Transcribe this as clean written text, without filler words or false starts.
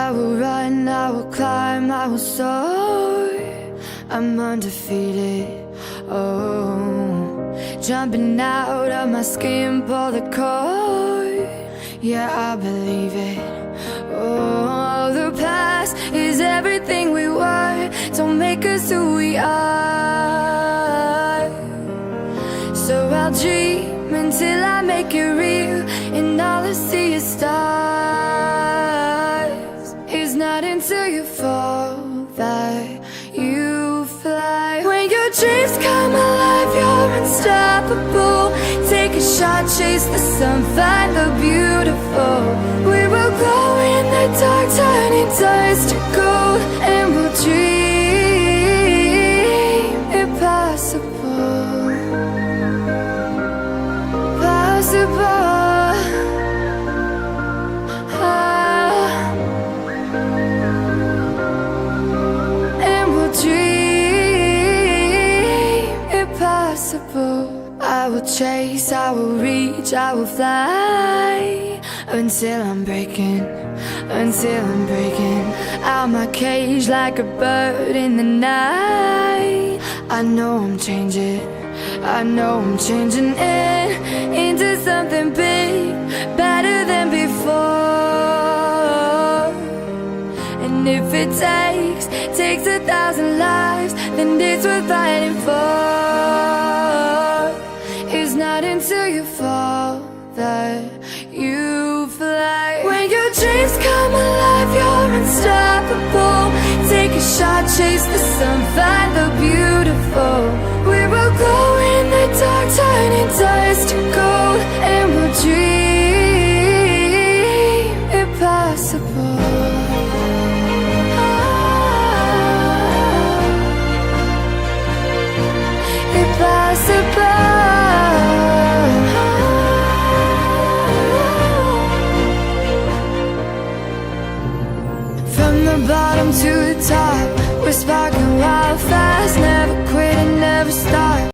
I will run, I will climb, I will soar. I'm undefeated, oh. Jumping out of my skin, pull the cord. Yeah, I believe it. Oh, the past is everything we were. Don't make us who we are. So I'll dream until I make it real, and all I see is stars. It's not until you fall that you fly. When your dreams come alive, you're unstoppable. Take a shot, chase the sun, find the beautiful. We will glow in the dark, turning dust to gold, and we'll dream impossible. Possible. And we'll dream impossible. I will chase, I will reach, I will fly until I'm breaking out my cage like a bird in the night. I know I'm changing, I know I'm changing it into something big, better than before. And if it takes 1,000 lives, then it's worth fighting for. It's not until you fall that you fly. When your dreams come alive, you're unstoppable. Take a shot, chase the sun, find the beautiful. We will glow in the dark, turning dust to gold, and we'll dream impossible. Impossible. From the bottom to the top, we're sparking wild fast. Never quit and never stop.